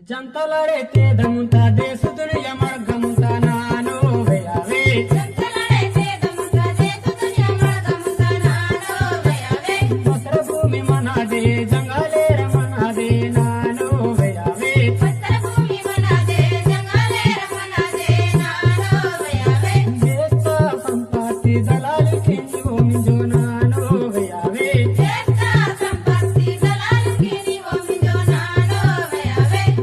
జంతలాడైతే దముంతా దేశు దునియా మార్గముంతా నాను వేయావే వస్త్ర భూమి మనదే జంగాలేర మనదే నాను వేయావే దేశ సంపత్తి దళాలికి నీవు మింజు నాను వేయావే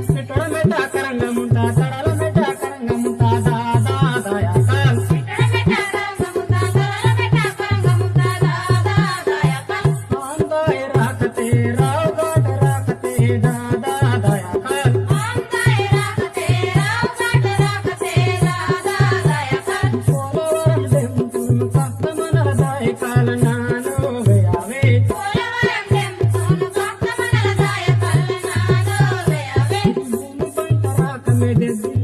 పిట్టడ మెట్ట కరంగముంతా తడల మెట్ట కరంగముంతా దాదా దయాకాల్ ఆందాయ రాకతే రావుగాట రాకతే దాదా దయాకాల్ పోలవరం దెంపును పక్కమనల దాయకాల నాను వేయావే భూమి పంట రాకమే దెద్ది